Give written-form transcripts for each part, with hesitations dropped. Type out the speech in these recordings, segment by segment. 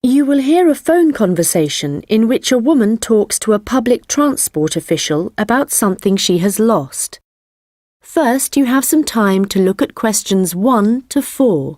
You will hear a phone conversation in which a woman talks to a public transport official about something she has lost. First, you have some time to look at questions 1 to 4.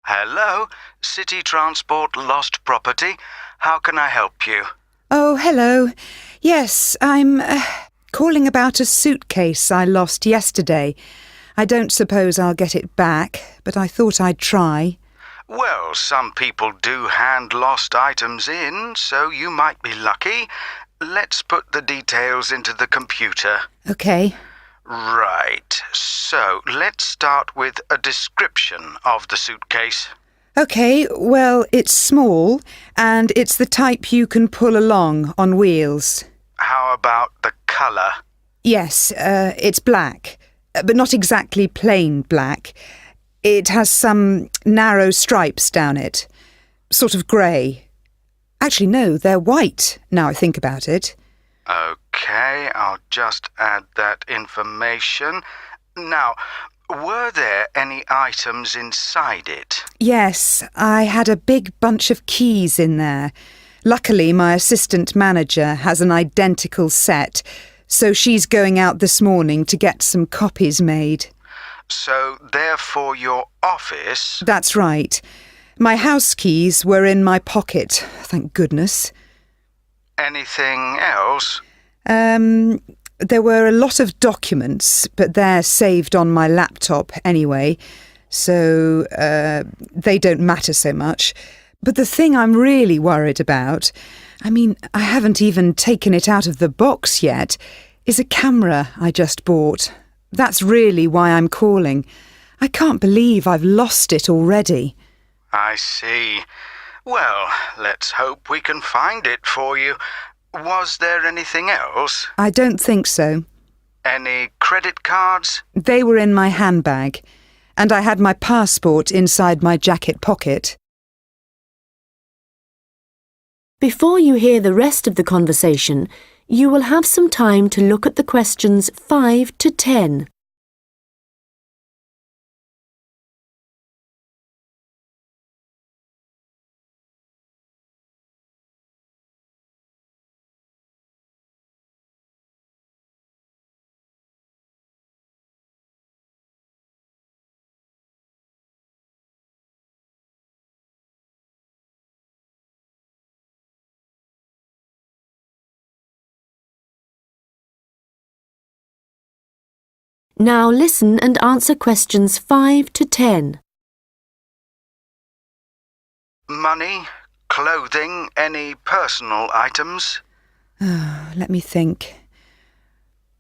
Hello, City Transport Lost Property. How can I help you? Oh, hello. Yes, I'm calling about a suitcase I lost yesterday. I don't suppose I'll get it back, but I thought I'd try. Well, some people do hand lost items in, so you might be lucky. Let's put the details into the computer. OK. Right, so let's start with a description of the suitcase. OK, well, it's small, and it's the type you can pull along on wheels. How about the colour? Yes, it's black, but not exactly plain black. It has some narrow stripes down it, sort of grey. Actually, no, they're white, now I think about it. OK, I'll just add that information. Now, were there any items inside it? Yes, I had a big bunch of keys in there. Luckily, my assistant manager has an identical set, so she's going out this morning to get some copies made. So, therefore, your office... That's right. My house keys were in my pocket, thank goodness. Anything else? There were a lot of documents, but they're saved on my laptop anyway, so they don't matter so much. But the thing I'm really worried about, I haven't even taken it out of the box yet, is a camera I just bought. That's really why I'm calling. I can't believe I've lost it already. I see. Well, let's hope we can find it for you. Was there anything else? I don't think so. Any credit cards? They were in my handbag, and I had my passport inside my jacket pocket. Before you hear the rest of the conversation, you will have some time to look at the questions 5 to 10. Now listen and answer questions 5 to 10. Money, clothing, any personal items? Let me think.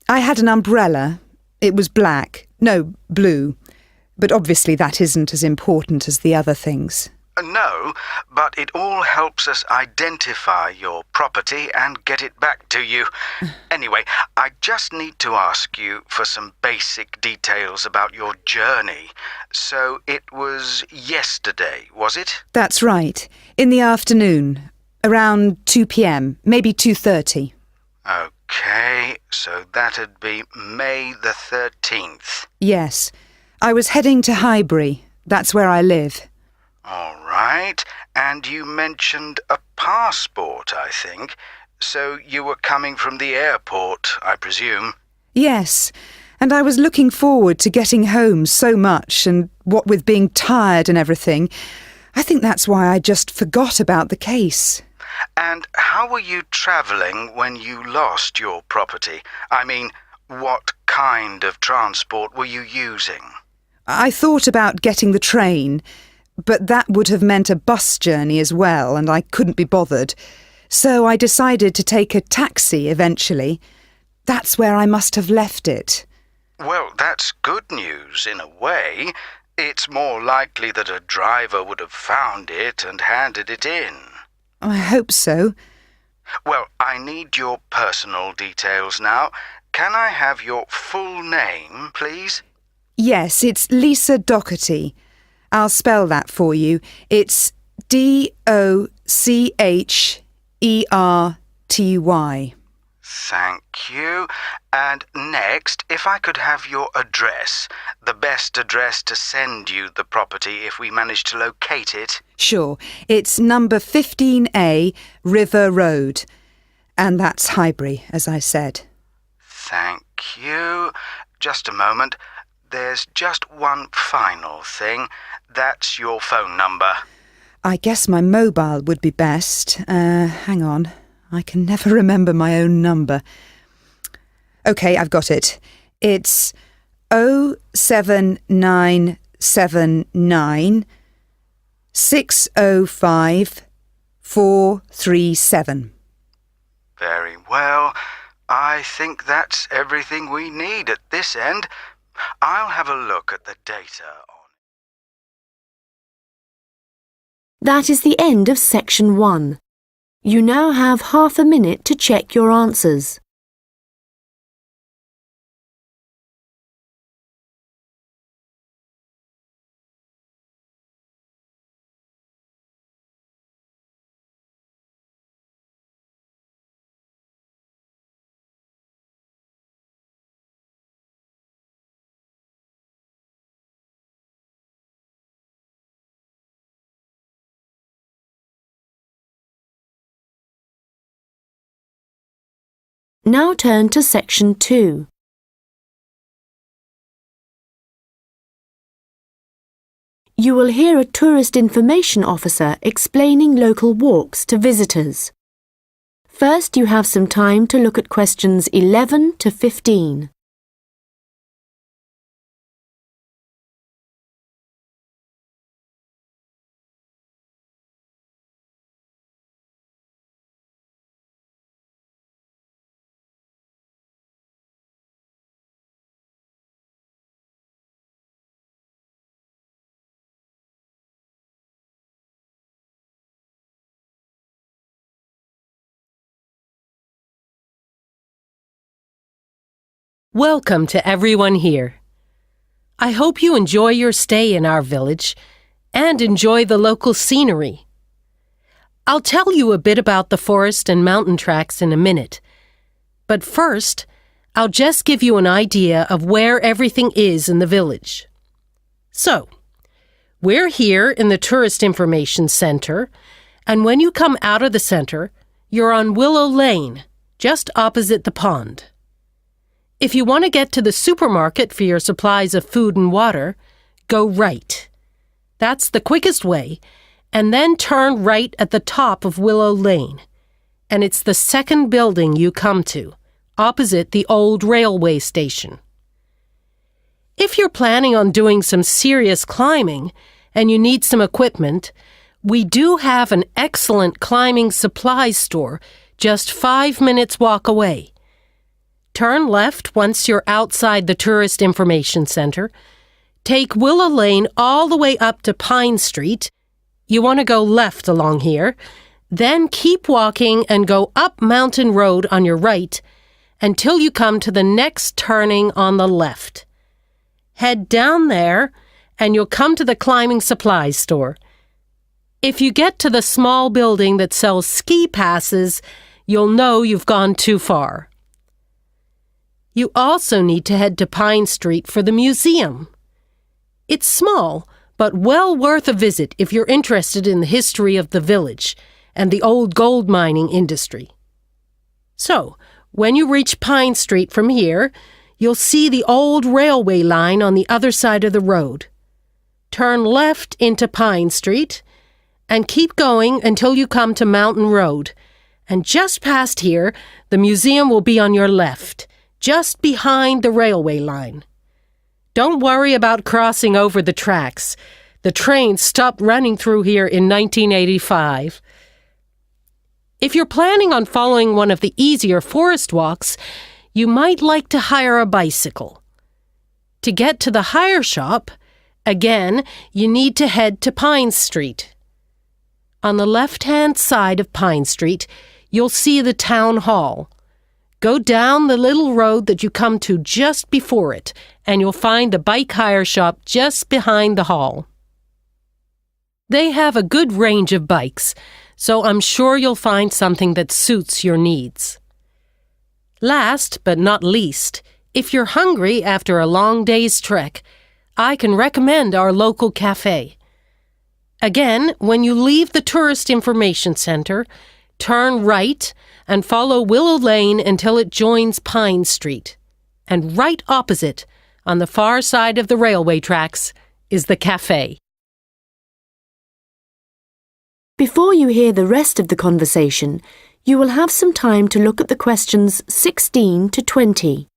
I had an umbrella. It was black. No, blue. But obviously that isn't as important as the other things. No, but it all helps us identify your property and get it back to you. Anyway, I just need to ask you for some basic details about your journey. So it was yesterday, was it? That's right. In the afternoon. Around 2 p.m, maybe 2:30. OK, so that'd be May the 13th. Yes. I was heading to Highbury. That's where I live. All right, and you mentioned a passport, I think. So you were coming from the airport, I presume? Yes, and I was looking forward to getting home so much, and what with being tired and everything, I think that's why I just forgot about the case. And how were you travelling when you lost your property? What kind of transport were you using? I thought about getting the train, but that would have meant a bus journey as well, and I couldn't be bothered. So I decided to take a taxi eventually. That's where I must have left it. Well, that's good news in a way. It's more likely that a driver would have found it and handed it in. I hope so. Well, I need your personal details now. Can I have your full name, please? Yes, it's Lisa Docherty. I'll spell that for you. It's Docherty. Thank you. And next, if I could have your address, the best address to send you the property if we manage to locate it. Sure. It's number 15A, River Road. And that's Highbury, as I said. Thank you. Just a moment. There's just one final thing. That's your phone number. I guess my mobile would be best. Hang on. I can never remember my own number. OK, I've got it. It's 07979 605 437. Very well. I think that's everything we need at this end. I'll have a look at the data on. That is the end of section 1. You now have half a minute to check your answers. Now turn to section 2. You will hear a tourist information officer explaining local walks to visitors. First, you have some time to look at questions 11 to 15. Welcome to everyone here. I hope you enjoy your stay in our village and enjoy the local scenery. I'll tell you a bit about the forest and mountain tracks in a minute, but first, I'll just give you an idea of where everything is in the village. So, we're here in the Tourist Information Center, and when you come out of the center, you're on Willow Lane, just opposite the pond. If you want to get to the supermarket for your supplies of food and water, go right. That's the quickest way, and then turn right at the top of Willow Lane. And it's the second building you come to, opposite the old railway station. If you're planning on doing some serious climbing and you need some equipment, we do have an excellent climbing supplies store just 5 minutes walk away. Turn left once you're outside the Tourist Information Center. Take Willow Lane all the way up to Pine Street. You want to go left along here. Then keep walking and go up Mountain Road on your right until you come to the next turning on the left. Head down there and you'll come to the climbing supplies store. If you get to the small building that sells ski passes, you'll know you've gone too far. You also need to head to Pine Street for the museum. It's small, but well worth a visit if you're interested in the history of the village and the old gold mining industry. So, when you reach Pine Street from here, you'll see the old railway line on the other side of the road. Turn left into Pine Street and keep going until you come to Mountain Road. And just past here, the museum will be on your left, just behind the railway line. Don't worry about crossing over the tracks. The train stopped running through here in 1985. If you're planning on following one of the easier forest walks, you might like to hire a bicycle. To get to the hire shop, again, you need to head to Pine Street. On the left-hand side of Pine Street, you'll see the town hall. Go down the little road that you come to just before it, and you'll find the bike hire shop just behind the hall. They have a good range of bikes, so I'm sure you'll find something that suits your needs. Last but not least, if you're hungry after a long day's trek, I can recommend our local cafe. Again, when you leave the Tourist Information Center, turn right and follow Willow Lane until it joins Pine Street. And right opposite, on the far side of the railway tracks, is the cafe. Before you hear the rest of the conversation, you will have some time to look at the questions 16 to 20.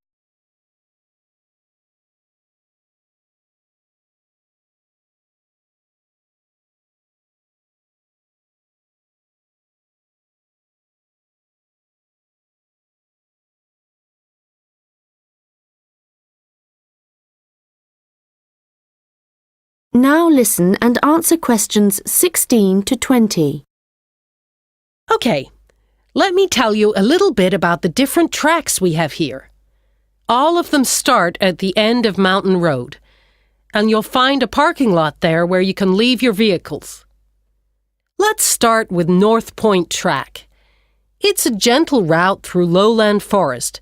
Now listen and answer questions 16 to 20. Okay, let me tell you a little bit about the different tracks we have here. All of them start at the end of Mountain Road, and you'll find a parking lot there where you can leave your vehicles. Let's start with North Point Track. It's a gentle route through lowland forest,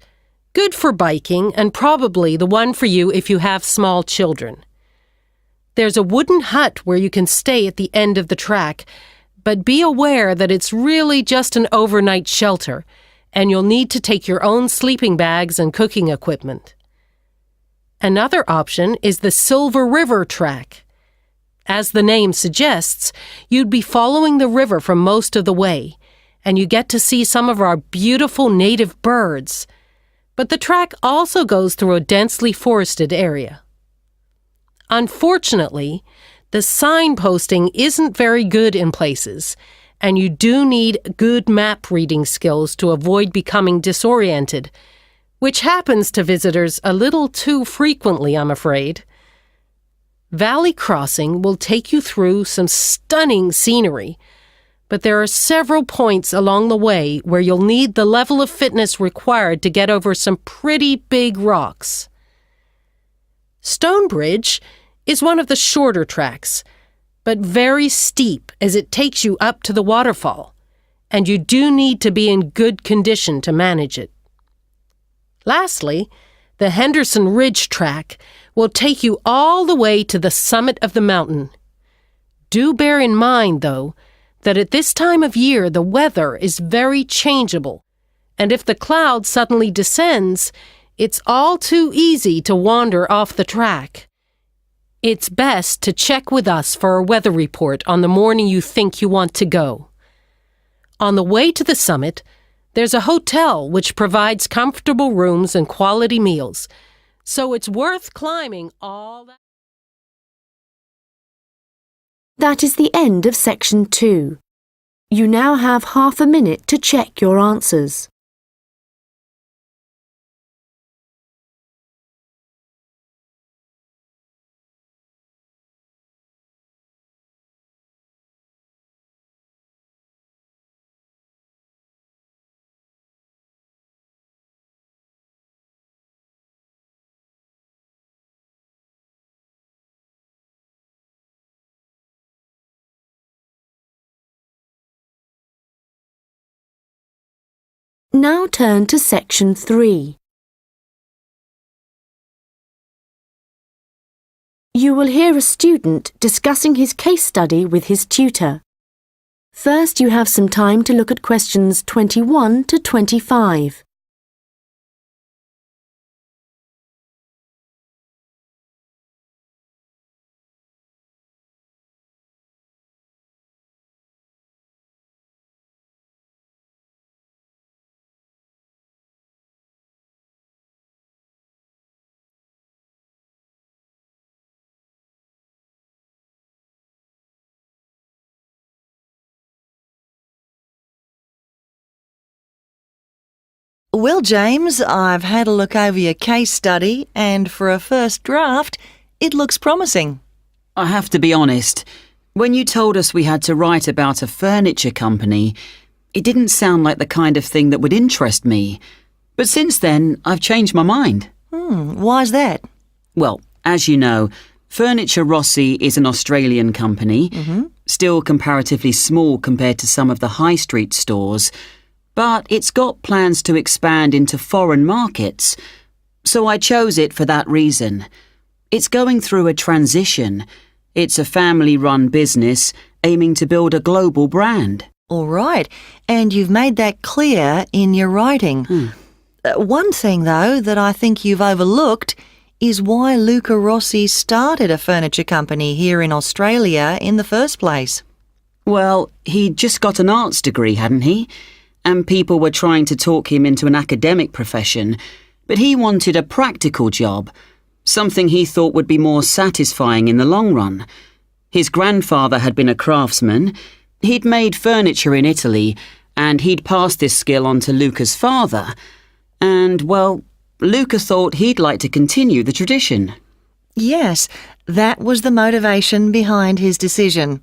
good for biking and probably the one for you if you have small children. There's a wooden hut where you can stay at the end of the track, but be aware that it's really just an overnight shelter, and you'll need to take your own sleeping bags and cooking equipment. Another option is the Silver River Track. As the name suggests, you'd be following the river for most of the way, and you get to see some of our beautiful native birds. But the track also goes through a densely forested area. Unfortunately, the signposting isn't very good in places, and you do need good map reading skills to avoid becoming disoriented, which happens to visitors a little too frequently, I'm afraid. Valley Crossing will take you through some stunning scenery, but there are several points along the way where you'll need the level of fitness required to get over some pretty big rocks. Stonebridge is one of the shorter tracks, but very steep as it takes you up to the waterfall, and you do need to be in good condition to manage it. Lastly, the Henderson Ridge track will take you all the way to the summit of the mountain. Do bear in mind, though, that at this time of year the weather is very changeable, and if the cloud suddenly descends, it's all too easy to wander off the track. It's best to check with us for a weather report on the morning you think you want to go. On the way to the summit, there's a hotel which provides comfortable rooms and quality meals, so it's worth climbing all that. That is the end of section 2. You now have half a minute to check your answers. Now turn to section 3. You will hear a student discussing his case study with his tutor. First, you have some time to look at questions 21 to 25. Well, James, I've had a look over your case study, and for a first draft, it looks promising. I have to be honest, when you told us we had to write about a furniture company, it didn't sound like the kind of thing that would interest me. But since then, I've changed my mind. Why's that? Well, as you know, Furniture Rossi is an Australian company, still comparatively small compared to some of the high street stores, but it's got plans to expand into foreign markets. So I chose it for that reason. It's going through a transition. It's a family-run business aiming to build a global brand. All right, and you've made that clear in your writing. One thing, though, that I think you've overlooked is why Luca Rossi started a furniture company here in Australia in the first place. Well, he'd just got an arts degree, hadn't he? And people were trying to talk him into an academic profession, but he wanted a practical job, something he thought would be more satisfying in the long run. His grandfather had been a craftsman. He'd made furniture in Italy, and he'd passed this skill on to Luca's father. And, well, Luca thought he'd like to continue the tradition. Yes, that was the motivation behind his decision.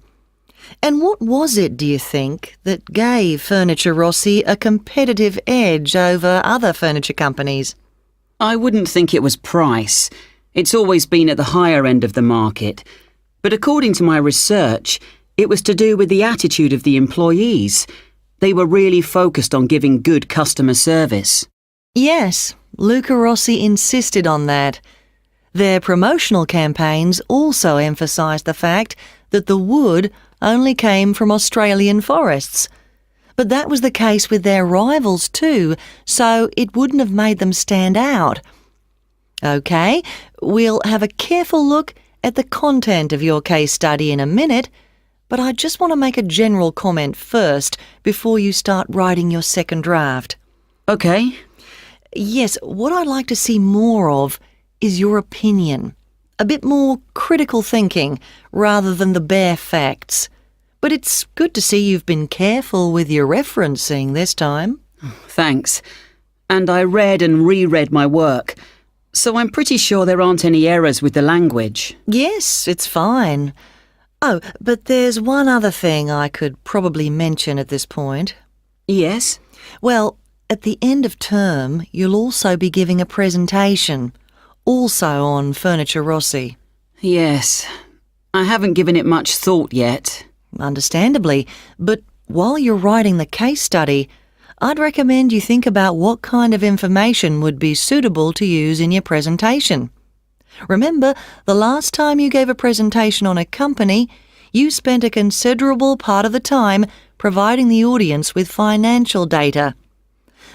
And what was it, do you think, that gave Furniture Rossi a competitive edge over other furniture companies? I wouldn't think it was price. It's always been at the higher end of the market. But according to my research, it was to do with the attitude of the employees. They were really focused on giving good customer service. Yes, Luca Rossi insisted on that. Their promotional campaigns also emphasised the fact that the wood only came from Australian forests. But that was the case with their rivals too, so it wouldn't have made them stand out. OK, we'll have a careful look at the content of your case study in a minute, but I just want to make a general comment first before you start writing your second draft. OK. Yes, what I'd like to see more of is your opinion. A bit more critical thinking rather than the bare facts. But it's good to see you've been careful with your referencing this time. Thanks. And I read and reread my work, so I'm pretty sure there aren't any errors with the language. Yes, it's fine. Oh, but there's one other thing I could probably mention at this point. Yes? Well, at the end of term, you'll also be giving a presentation, also on Furniture Rossi. Yes. I haven't given it much thought yet. Understandably, but while you're writing the case study, I'd recommend you think about what kind of information would be suitable to use in your presentation. Remember, the last time you gave a presentation on a company, you spent a considerable part of the time providing the audience with financial data.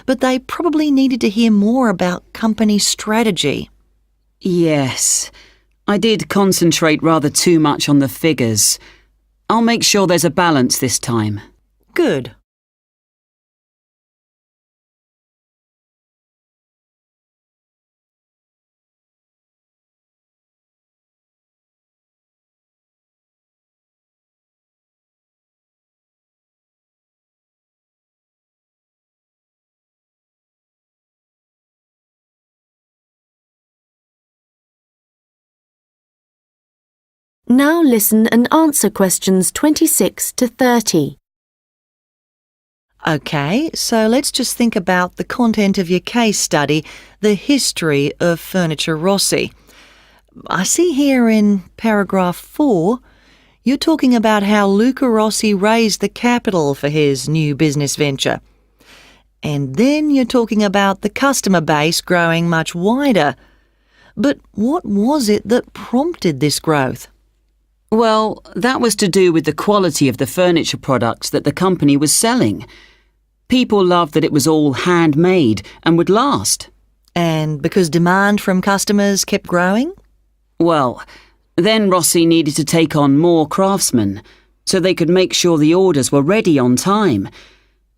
But they probably needed to hear more about company strategy. Yes. I did concentrate rather too much on the figures. I'll make sure there's a balance this time. Good. Now listen and answer questions 26 to 30. OK, so let's just think about the content of your case study, the history of Furniture Rossi. I see here in paragraph 4, you're talking about how Luca Rossi raised the capital for his new business venture. And then you're talking about the customer base growing much wider. But what was it that prompted this growth? Well, that was to do with the quality of the furniture products that the company was selling. People loved that it was all handmade and would last. And because demand from customers kept growing? Well, then Rossi needed to take on more craftsmen so they could make sure the orders were ready on time.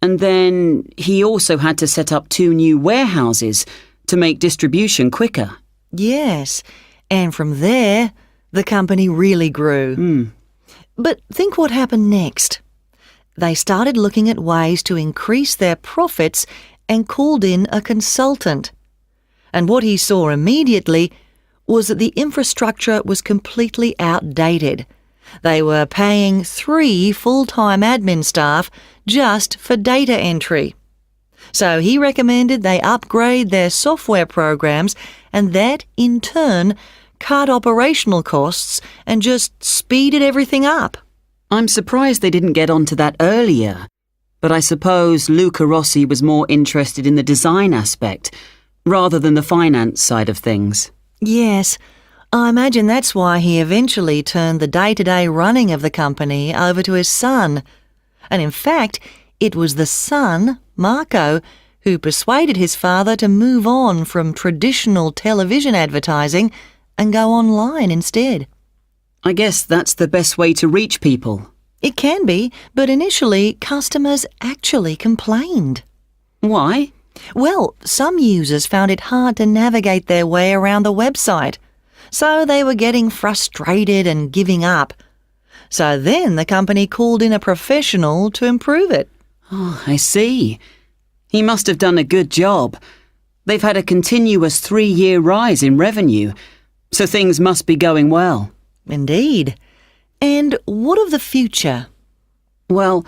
And then he also had to set up 2 new warehouses to make distribution quicker. Yes, and from there, the company really grew. But think what happened next. They started looking at ways to increase their profits and called in a consultant. And what he saw immediately was that the infrastructure was completely outdated. They were paying 3 full-time admin staff just for data entry. So he recommended they upgrade their software programs, and that, in turn, cut operational costs and just speeded everything up. I'm surprised they didn't get onto that earlier. But I suppose Luca Rossi was more interested in the design aspect, rather than the finance side of things. Yes, I imagine that's why he eventually turned the day-to-day running of the company over to his son. And in fact, it was the son, Marco, who persuaded his father to move on from traditional television advertising and go online instead. I guess that's the best way to reach people. It can be, but initially customers actually complained. Why? Well, some users found it hard to navigate their way around the website, so they were getting frustrated and giving up. So then the company called in a professional to improve it. Oh, I see. He must have done a good job. They've had a continuous 3-year rise in revenue, so things must be going well. Indeed. And what of the future? Well,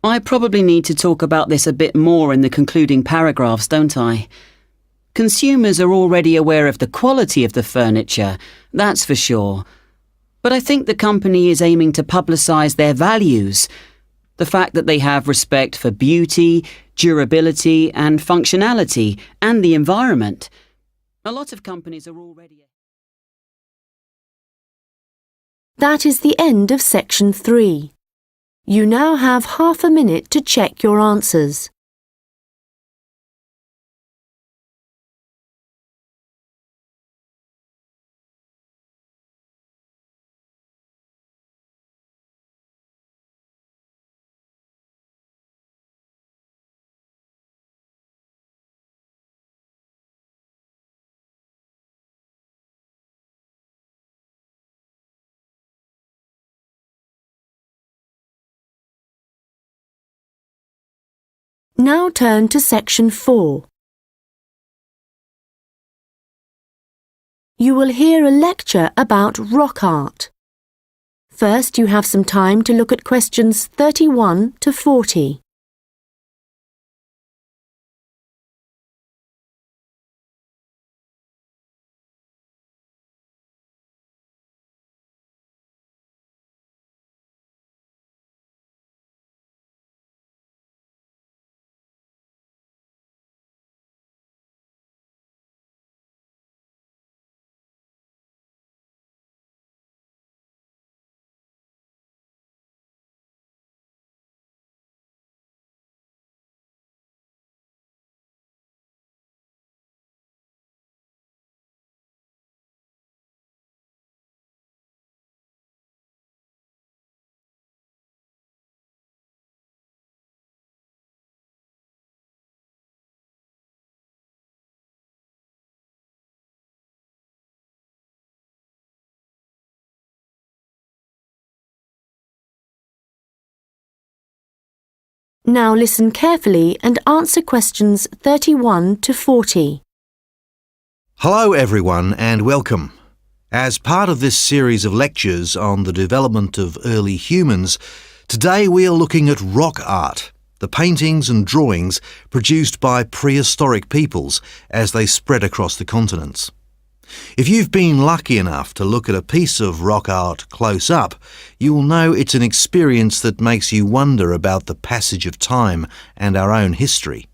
I probably need to talk about this a bit more in the concluding paragraphs, don't I? Consumers are already aware of the quality of the furniture, that's for sure. But I think the company is aiming to publicise their values. The fact that they have respect for beauty, durability and functionality and the environment. A lot of companies are already... That is the end of section 3. You now have half a minute to check your answers. Now turn to section 4. You will hear a lecture about rock art. First, you have some time to look at questions 31 to 40. Now listen carefully and answer questions 31 to 40. Hello everyone and welcome. As part of this series of lectures on the development of early humans, today we are looking at rock art, the paintings and drawings produced by prehistoric peoples as they spread across the continents. If you've been lucky enough to look at a piece of rock art close up, you'll know it's an experience that makes you wonder about the passage of time and our own history.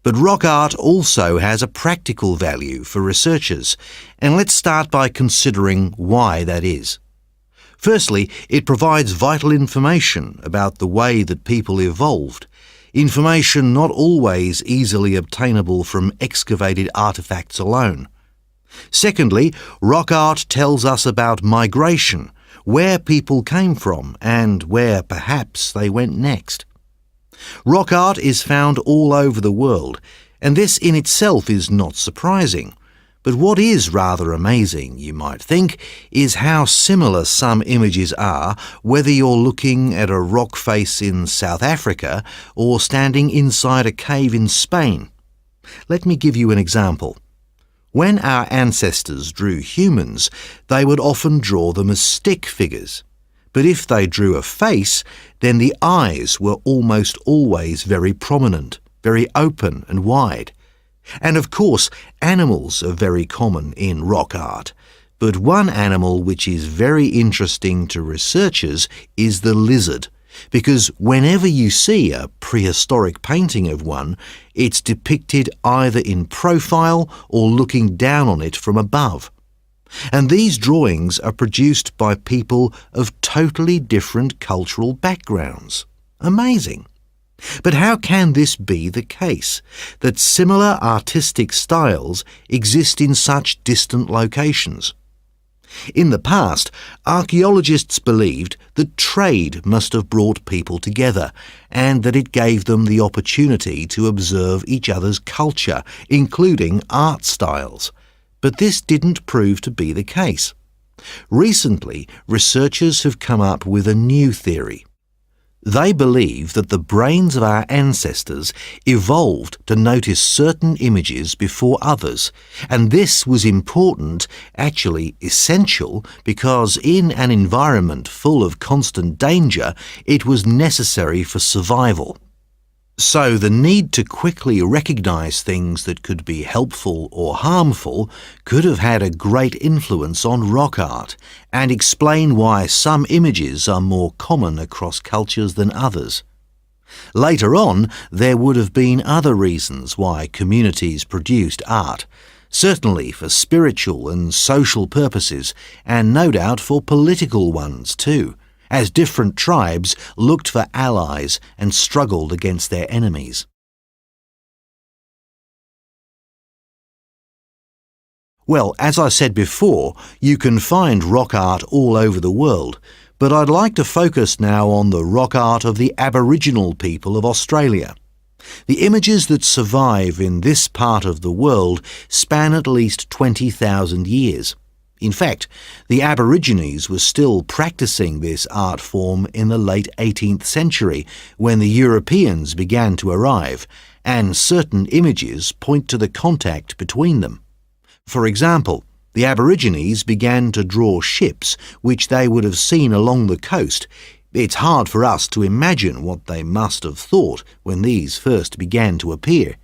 But rock art also has a practical value for researchers, and let's start by considering why that is. Firstly, it provides vital information about the way that people evolved, information not always easily obtainable from excavated artefacts alone. Secondly, rock art tells us about migration, where people came from and where perhaps they went next. Rock art is found all over the world, and this in itself is not surprising. But what is rather amazing, you might think, is how similar some images are, whether you're looking at a rock face in South Africa or standing inside a cave in Spain. Let me give you an example. When our ancestors drew humans, they would often draw them as stick figures. But if they drew a face, then the eyes were almost always very prominent. very open and wide. And of course, animals are very common in rock art. But one animal which is very interesting to researchers is the lizard, because whenever you see a prehistoric painting of one, it's depicted either in profile or looking down on it from above. And these drawings are produced by people of totally different cultural backgrounds. Amazing. But how can this be the case, that similar artistic styles exist in such distant locations? In the past, archaeologists believed that trade must have brought people together and that it gave them the opportunity to observe each other's culture, including art styles. But this didn't prove to be the case. Recently, researchers have come up with a new theory. They believe that the brains of our ancestors evolved to notice certain images before others, and this was important, actually essential, because in an environment full of constant danger, it was necessary for survival. So the need to quickly recognise things that could be helpful or harmful could have had a great influence on rock art and explain why some images are more common across cultures than others. Later on, there would have been other reasons why communities produced art, certainly for spiritual and social purposes, and no doubt for political ones too, as different tribes looked for allies and struggled against their enemies. Well, as I said before, you can find rock art all over the world, but I'd like to focus now on the rock art of the Aboriginal people of Australia. The images that survive in this part of the world span at least 20,000 years. In fact, the Aborigines were still practicing this art form in the late 18th century when the Europeans began to arrive, and certain images point to the contact between them. For example, the Aborigines began to draw ships which they would have seen along the coast. It's hard for us to imagine what they must have thought when these first began to appear.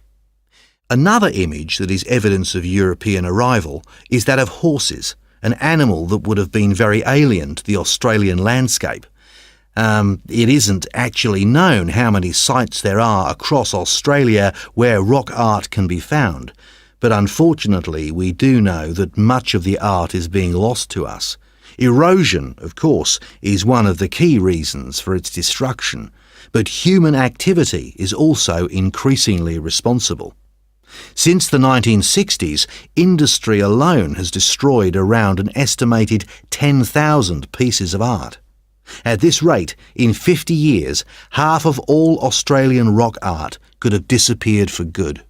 Another image that is evidence of European arrival is that of horses, an animal that would have been very alien to the Australian landscape. It isn't actually known how many sites there are across Australia where rock art can be found, but unfortunately we do know that much of the art is being lost to us. Erosion, of course, is one of the key reasons for its destruction, but human activity is also increasingly responsible. Since the 1960s, industry alone has destroyed around an estimated 10,000 pieces of art. At this rate, in 50 years, half of all Australian rock art could have disappeared for good.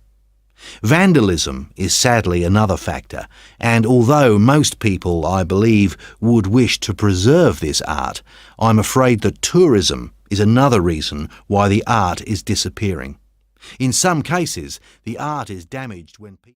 Vandalism is sadly another factor, and although most people, I believe, would wish to preserve this art, I'm afraid that tourism is another reason why the art is disappearing. In some cases, the art is damaged when people